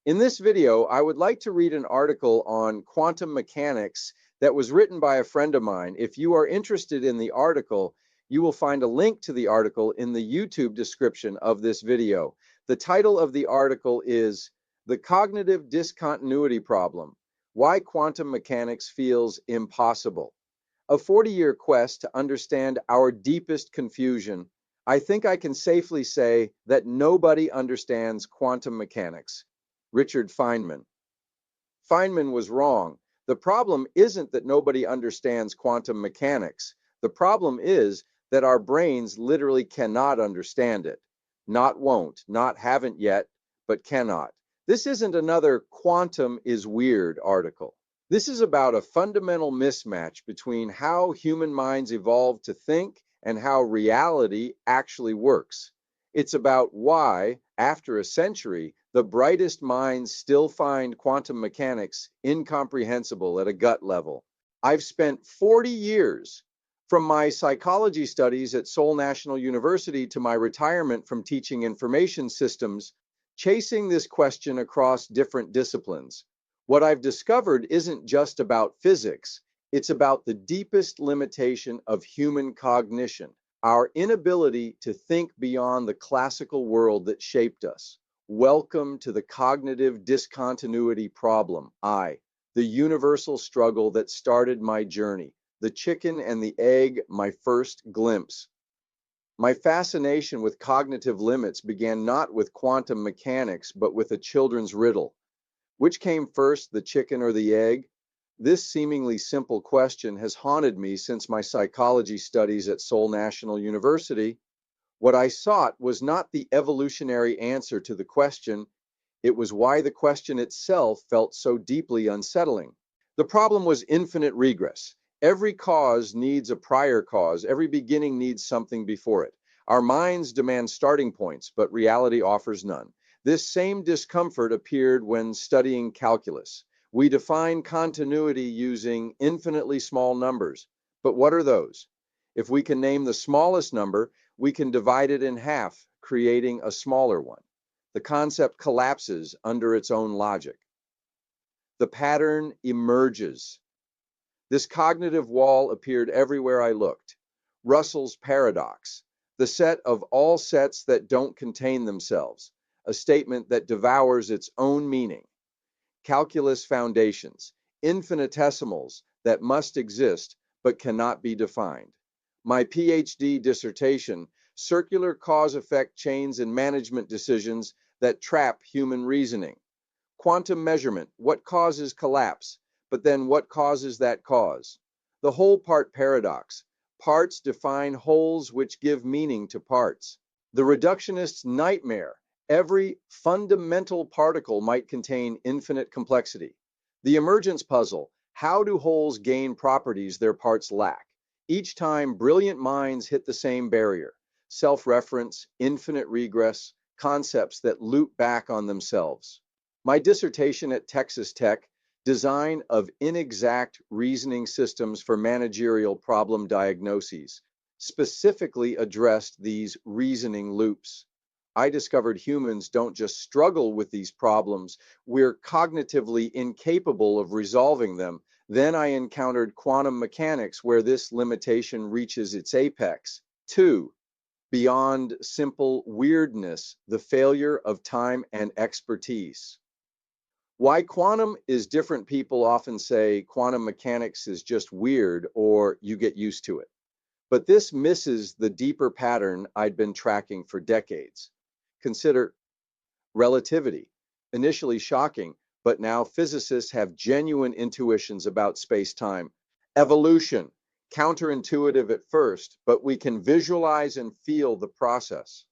In this video, I would like to read an article on quantum mechanics that was written by a friend of mine. If you are interested in the article, you will find a link to the article in the YouTube description of this video. The title of the article is The Cognitive Discontinuity Problem: Why Quantum Mechanics Feels Impossible. A 40-year quest to understand our deepest confusion. I think I can safely say that nobody understands quantum mechanics. Richard Feynman. Feynman was wrong. The problem isn't that nobody understands quantum mechanics. The problem is that our brains literally cannot understand it. Not won't, not haven't yet, but cannot. This isn't another quantum is weird article. This is about a fundamental mismatch between how human minds evolved to think and how reality actually works. It's about why, after a century, the brightest minds still find quantum mechanics incomprehensible at a gut level. I've spent 40 years, from my psychology studies at Seoul National University to my retirement from teaching information systems, chasing this question across different disciplines. What I've discovered isn't just about physics, it's about the deepest limitation of human cognition, our inability to think beyond the classical world that shaped us. Welcome to the cognitive discontinuity problem, the universal struggle that started my journey, the chicken and the egg, my first glimpse. My fascination with cognitive limits began not with quantum mechanics, but with a children's riddle. Which came first, the chicken or the egg? This seemingly simple question has haunted me since my psychology studies at Seoul National University. What I sought was not the evolutionary answer to the question, it was why the question itself felt so deeply unsettling. The problem was infinite regress. Every cause needs a prior cause, every beginning needs something before it. Our minds demand starting points, but reality offers none. This same discomfort appeared when studying calculus. We define continuity using infinitely small numbers. But what are those? If we can name the smallest number, we can divide it in half, creating a smaller one. The concept collapses under its own logic. The pattern emerges. This cognitive wall appeared everywhere I looked. Russell's paradox, the set of all sets that don't contain themselves. A statement that devours its own meaning. Calculus foundations, infinitesimals that must exist but cannot be defined. My PhD dissertation, circular cause-effect chains and management decisions that trap human reasoning. Quantum measurement, what causes collapse, but then what causes that cause? The whole part paradox, parts define wholes which give meaning to parts. The reductionist's nightmare, every fundamental particle might contain infinite complexity. The emergence puzzle, how do wholes gain properties their parts lack? Each time brilliant minds hit the same barrier. Self-reference, infinite regress, concepts that loop back on themselves. My dissertation at Texas Tech, Design of Inexact Reasoning Systems for Managerial Problem Diagnoses, specifically addressed these reasoning loops. I discovered humans don't just struggle with these problems, we're cognitively incapable of resolving them. Then I encountered quantum mechanics where this limitation reaches its apex. 2. Beyond simple weirdness, the failure of time and expertise. Why quantum is different people often say quantum mechanics is just weird or you get used to it. But this misses the deeper pattern I'd been tracking for decades. Consider relativity, initially shocking, but now physicists have genuine intuitions about space-time. Evolution, counterintuitive at first, but we can visualize and feel the process.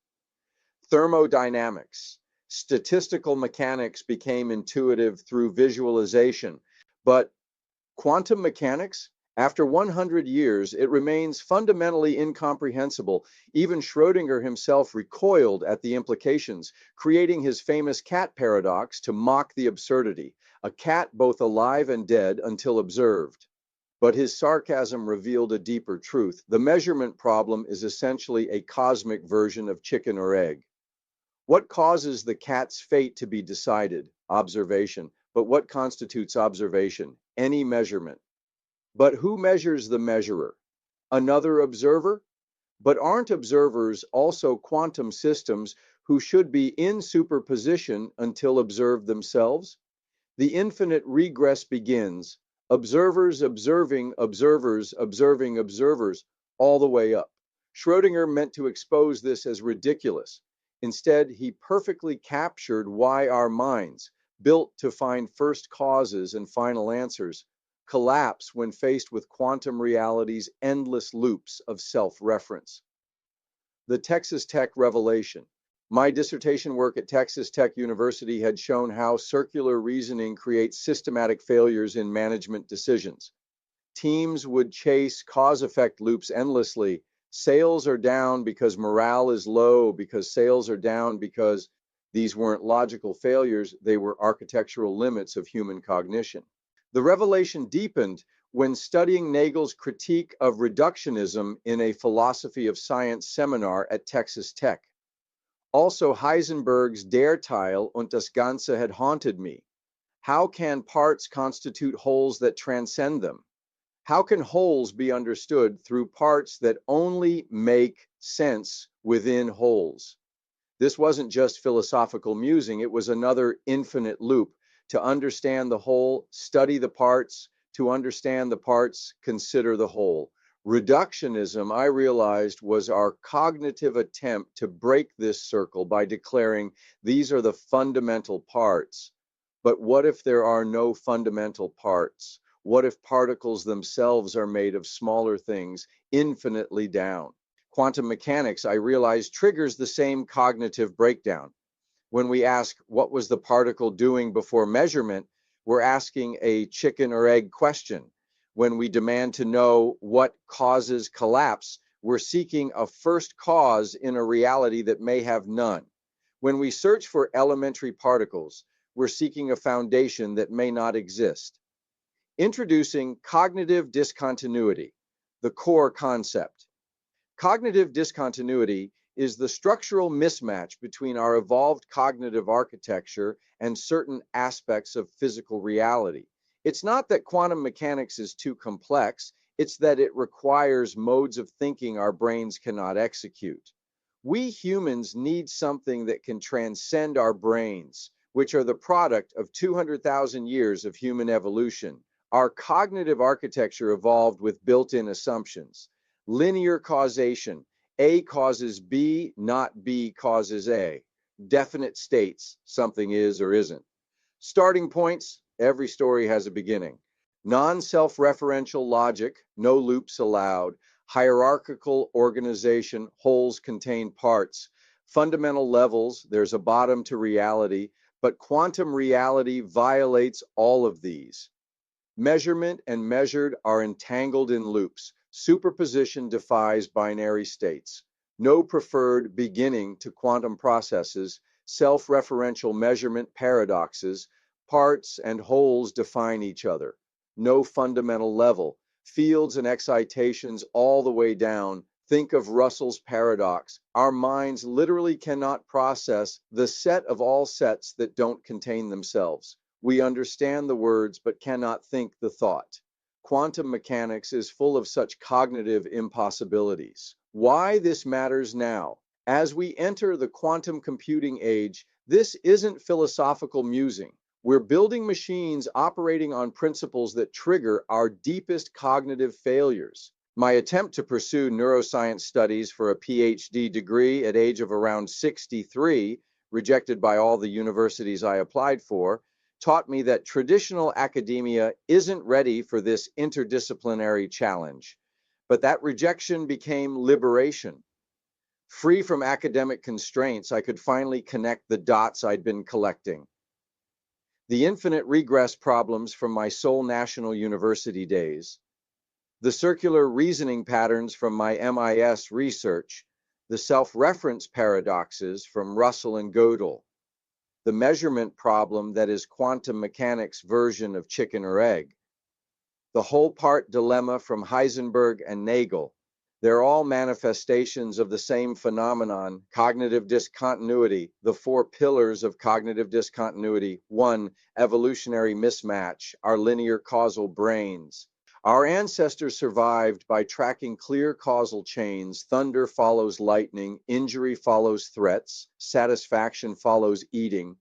Thermodynamics, statistical mechanics became intuitive through visualization, but quantum mechanics? After 100 years, it remains fundamentally incomprehensible. Even Schrödinger himself recoiled at the implications, creating his famous cat paradox to mock the absurdity, a cat both alive and dead until observed. But his sarcasm revealed a deeper truth. The measurement problem is essentially a cosmic version of chicken or egg. What causes the cat's fate to be decided? Observation. But what constitutes observation? Any measurement. But who measures the measurer? Another observer? But aren't observers also quantum systems who should be in superposition until observed themselves? The infinite regress begins, observers observing observers observing observers, all the way up. Schrödinger meant to expose this as ridiculous. Instead, he perfectly captured why our minds, built to find first causes and final answers, collapse when faced with quantum reality's endless loops of self-reference. The Texas Tech revelation. My dissertation work at Texas Tech University had shown how circular reasoning creates systematic failures in management decisions. Teams would chase cause-effect loops endlessly. Sales are down because morale is low, because sales are down because these weren't logical failures, they were architectural limits of human cognition. The revelation deepened when studying Nagel's critique of reductionism in a philosophy of science seminar at Texas Tech. Also, Heisenberg's Der Teil und das Ganze had haunted me. How can parts constitute wholes that transcend them? How can wholes be understood through parts that only make sense within wholes? This wasn't just philosophical musing, it was another infinite loop. To understand the whole, study the parts. To understand the parts, consider the whole. Reductionism, I realized, was our cognitive attempt to break this circle by declaring these are the fundamental parts. But what if there are no fundamental parts? What if particles themselves are made of smaller things, infinitely down? Quantum mechanics, I realized, triggers the same cognitive breakdown. When we ask, what was the particle doing before measurement, we're asking a chicken or egg question. When we demand to know what causes collapse, we're seeking a first cause in a reality that may have none. When we search for elementary particles, we're seeking a foundation that may not exist. Introducing cognitive discontinuity, the core concept. Cognitive discontinuity is the structural mismatch between our evolved cognitive architecture and certain aspects of physical reality. It's not that quantum mechanics is too complex, it's that it requires modes of thinking our brains cannot execute. We humans need something that can transcend our brains, which are the product of 200,000 years of human evolution. Our cognitive architecture evolved with built-in assumptions. Linear causation. A causes B, not B causes A. Definite states, something is or isn't. Starting points, every story has a beginning. Non-self-referential logic, no loops allowed. Hierarchical organization, wholes contain parts. Fundamental levels, there's a bottom to reality, but quantum reality violates all of these. Measurement and measured are entangled in loops. Superposition defies binary states. No preferred beginning to quantum processes. Self-referential measurement paradoxes. Parts and wholes define each other. No fundamental level. Fields and excitations all the way down. Think of Russell's paradox. Our minds literally cannot process the set of all sets that don't contain themselves. We understand the words but cannot think the thought. Quantum mechanics is full of such cognitive impossibilities. Why this matters now? As we enter the quantum computing age, this isn't philosophical musing. We're building machines operating on principles that trigger our deepest cognitive failures. My attempt to pursue neuroscience studies for a PhD degree at age of around 63, rejected by all the universities I applied for, taught me that traditional academia isn't ready for this interdisciplinary challenge. But that rejection became liberation. Free from academic constraints, I could finally connect the dots I'd been collecting. The infinite regress problems from my Seoul National University days, the circular reasoning patterns from my MIS research, the self-reference paradoxes from Russell and Gödel, the measurement problem that is quantum mechanics' version of chicken or egg, the whole part dilemma from Heisenberg and Nagel, They're all manifestations of the same phenomenon, cognitive discontinuity, the four pillars of cognitive discontinuity. One, evolutionary mismatch, our linear causal brains. Our ancestors survived by tracking clear causal chains. Thunder follows lightning, injury follows threats, satisfaction follows eating.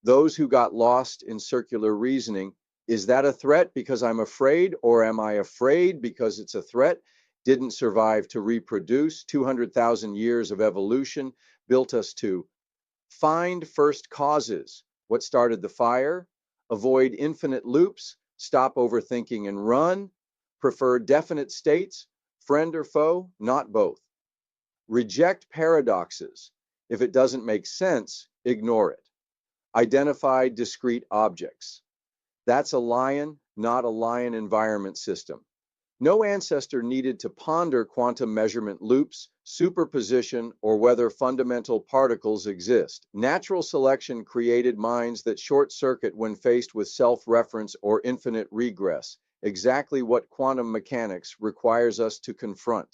Those who got lost in circular reasoning, is that a threat because I'm afraid, or am I afraid because it's a threat? Didn't survive to reproduce. 200,000 years of evolution built us to find first causes. What started the fire? Avoid infinite loops. Stop overthinking and run. Prefer definite states. Friend or foe? Not both. Reject paradoxes. If it doesn't make sense, ignore it. Identify discrete objects. That's a lion, not a lion environment system. No ancestor needed to ponder quantum measurement loops, superposition, or whether fundamental particles exist. Natural selection created minds that short-circuit when faced with self-reference or infinite regress, exactly what quantum mechanics requires us to confront.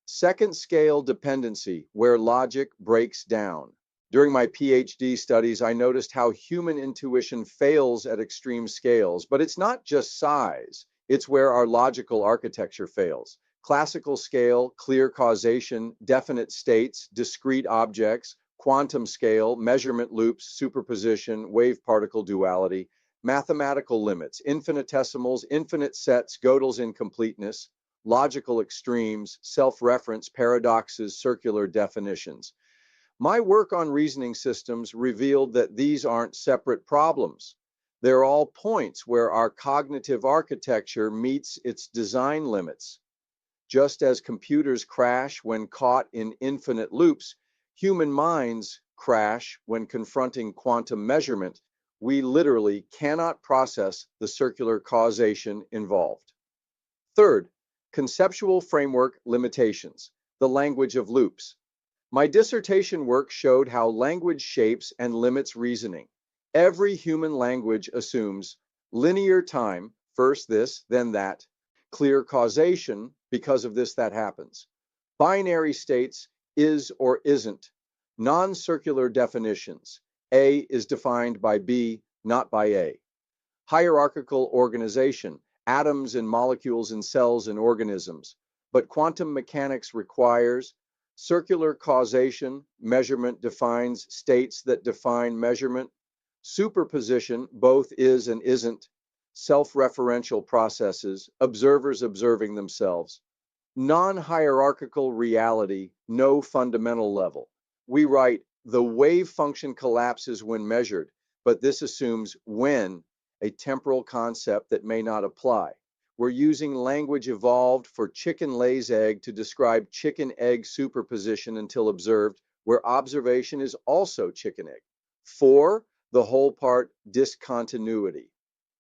Second-scale dependency, where logic breaks down. During my PhD studies, I noticed how human intuition fails at extreme scales, but it's not just size. It's where our logical architecture fails. Classical scale, clear causation, definite states, discrete objects, quantum scale, measurement loops, superposition, wave-particle duality, mathematical limits, infinitesimals, infinite sets, Gödel's incompleteness, logical extremes, self-reference, paradoxes, circular definitions. My work on reasoning systems revealed that these aren't separate problems. They're all points where our cognitive architecture meets its design limits. Just as computers crash when caught in infinite loops, human minds crash when confronting quantum measurement. We literally cannot process the circular causation involved. Third, conceptual framework limitations, the language of loops. My dissertation work showed how language shapes and limits reasoning. Every human language assumes linear time, first this, then that, clear causation, because of this that happens, binary states, is or isn't, non-circular definitions, A is defined by B, not by A, hierarchical organization, atoms and molecules in cells and organisms, but quantum mechanics requires circular causation, measurement defines states that define measurement, superposition, both is and isn't, self-referential processes, observers observing themselves, non-hierarchical reality, no fundamental level. We write, the wave function collapses when measured, but this assumes when, a temporal concept that may not apply. We're using language evolved for chicken lays egg to describe chicken-egg superposition until observed, where observation is also chicken-egg. 4, the whole part discontinuity.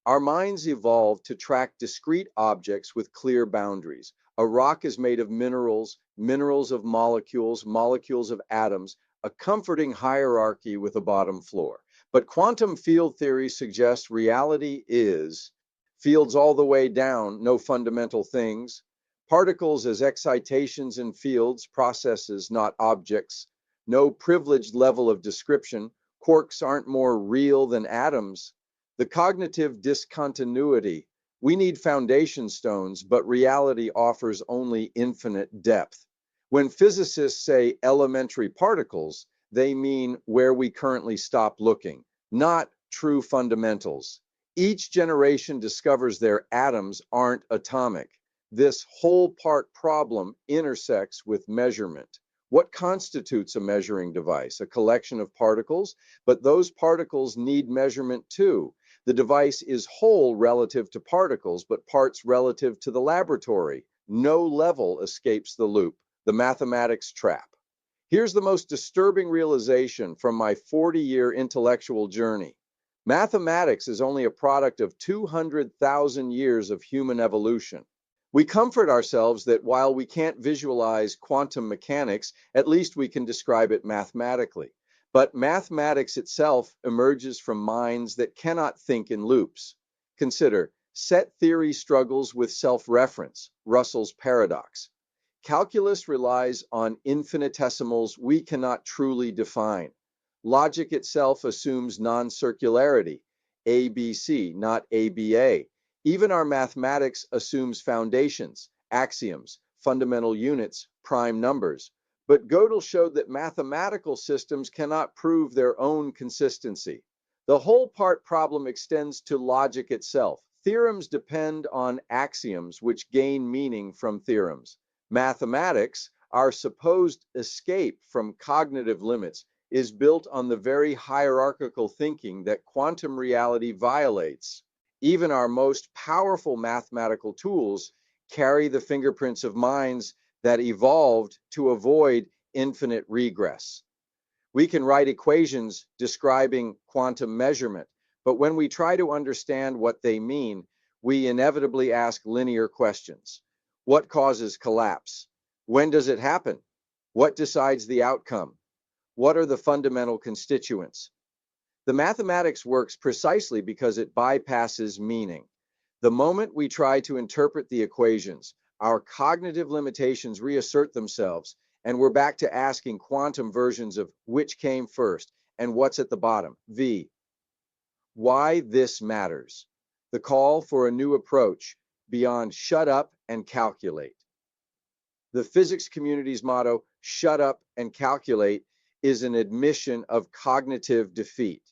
Our minds evolved to track discrete objects with clear boundaries. A rock is made of minerals, minerals of molecules, molecules of atoms, a comforting hierarchy with a bottom floor. But quantum field theory suggests reality is fields all the way down, no fundamental things, particles as excitations in fields, processes, not objects, no privileged level of description, quarks aren't more real than atoms. The cognitive discontinuity, we need foundation stones, but reality offers only infinite depth. When physicists say elementary particles, they mean where we currently stop looking, not true fundamentals. Each generation discovers their atoms aren't atomic. This whole part problem intersects with measurement. What constitutes a measuring device? A collection of particles, but those particles need measurement too. The device is whole relative to particles, but parts relative to the laboratory. No level escapes the loop, the mathematics trap. Here's the most disturbing realization from my 40-year intellectual journey. Mathematics is only a product of 200,000 years of human evolution. We comfort ourselves that while we can't visualize quantum mechanics, at least we can describe it mathematically. But mathematics itself emerges from minds that cannot think in loops. Consider, set theory struggles with self-reference, Russell's paradox. Calculus relies on infinitesimals we cannot truly define. Logic itself assumes non-circularity, ABC, not ABA. Even our mathematics assumes foundations, axioms, fundamental units, prime numbers. But Gödel showed that mathematical systems cannot prove their own consistency. The whole part problem extends to logic itself. Theorems depend on axioms which gain meaning from theorems. Mathematics, our supposed escape from cognitive limits, is built on the very hierarchical thinking that quantum reality violates. Even our most powerful mathematical tools carry the fingerprints of minds that evolved to avoid infinite regress. We can write equations describing quantum measurement, but when we try to understand what they mean, we inevitably ask linear questions. What causes collapse? When does it happen? What decides the outcome? What are the fundamental constituents? The mathematics works precisely because it bypasses meaning. The moment we try to interpret the equations, our cognitive limitations reassert themselves, and we're back to asking quantum versions of which came first and what's at the bottom, V. Why this matters. The call for a new approach beyond shut up and calculate. The physics community's motto, shut up and calculate, is an admission of cognitive defeat.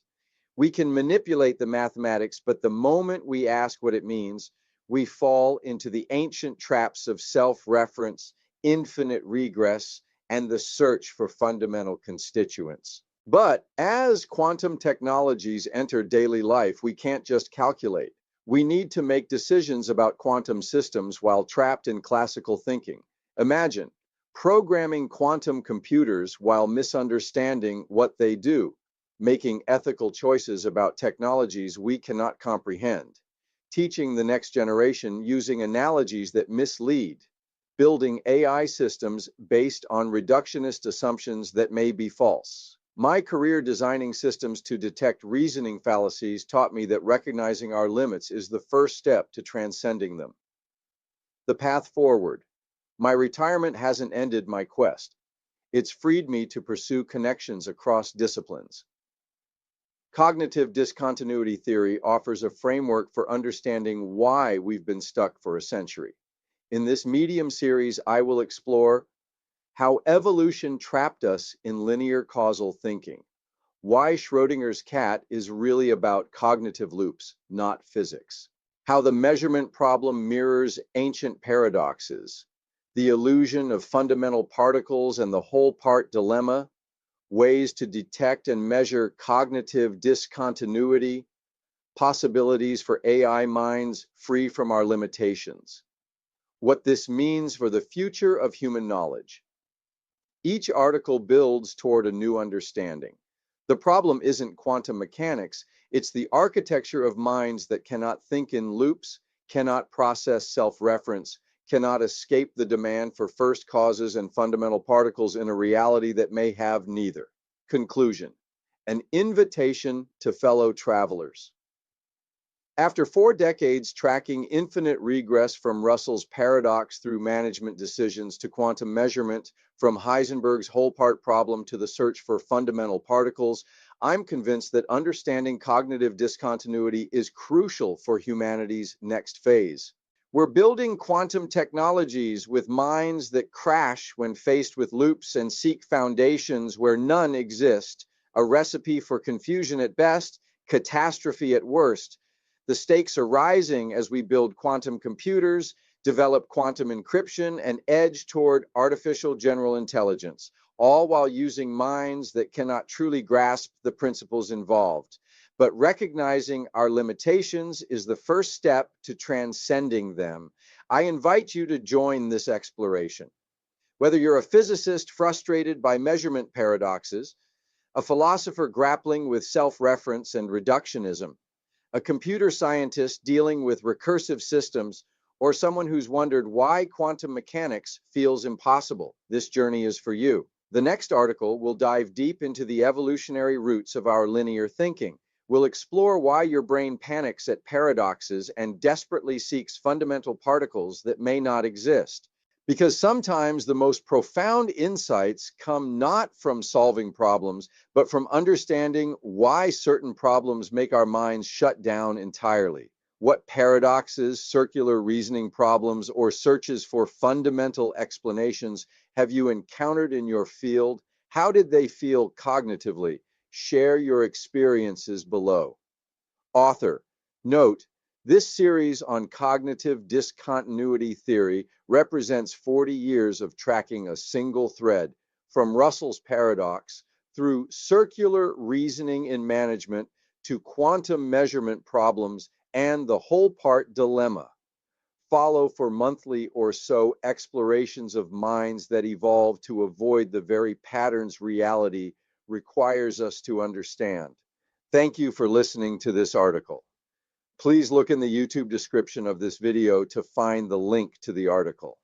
We can manipulate the mathematics, but the moment we ask what it means, we fall into the ancient traps of self-reference, infinite regress, and the search for fundamental constituents. But as quantum technologies enter daily life, we can't just calculate. We need to make decisions about quantum systems while trapped in classical thinking. Imagine programming quantum computers while misunderstanding what they do, making ethical choices about technologies we cannot comprehend, teaching the next generation using analogies that mislead, building AI systems based on reductionist assumptions that may be false. My career designing systems to detect reasoning fallacies taught me that recognizing our limits is the first step to transcending them. The path forward. My retirement hasn't ended my quest. It's freed me to pursue connections across disciplines. Cognitive discontinuity theory offers a framework for understanding why we've been stuck for a century. In this medium series, I will explore how evolution trapped us in linear causal thinking, why Schrödinger's cat is really about cognitive loops, not physics, how the measurement problem mirrors ancient paradoxes, the illusion of fundamental particles and the whole part dilemma, ways to detect and measure cognitive discontinuity, possibilities for AI minds free from our limitations, what this means for the future of human knowledge. Each article builds toward a new understanding. The problem isn't quantum mechanics, it's the architecture of minds that cannot think in loops, cannot process self-reference, cannot escape the demand for first causes and fundamental particles in a reality that may have neither. Conclusion: an invitation to fellow travelers. After 4 decades tracking infinite regress from Russell's paradox through management decisions to quantum measurement, from Heisenberg's whole part problem to the search for fundamental particles, I'm convinced that understanding cognitive discontinuity is crucial for humanity's next phase. We're building quantum technologies with minds that crash when faced with loops and seek foundations where none exist, a recipe for confusion at best, catastrophe at worst. The stakes are rising as we build quantum computers, develop quantum encryption, and edge toward artificial general intelligence, all while using minds that cannot truly grasp the principles involved. But recognizing our limitations is the first step to transcending them. I invite you to join this exploration. Whether you're a physicist frustrated by measurement paradoxes, a philosopher grappling with self-reference and reductionism, a computer scientist dealing with recursive systems, or someone who's wondered why quantum mechanics feels impossible, this journey is for you. The next article will dive deep into the evolutionary roots of our linear thinking. We'll explore why your brain panics at paradoxes and desperately seeks fundamental particles that may not exist. Because sometimes the most profound insights come not from solving problems, but from understanding why certain problems make our minds shut down entirely. What paradoxes, circular reasoning problems, or searches for fundamental explanations have you encountered in your field? How did they feel cognitively? Share your experiences below. Author, note, this series on cognitive discontinuity theory represents 40 years of tracking a single thread, from Russell's paradox through circular reasoning in management to quantum measurement problems and the whole part dilemma. Follow for monthly or so explorations of minds that evolve to avoid the very patterns reality requires us to understand. Thank you for listening to this article. Please look in the YouTube description of this video to find the link to the article.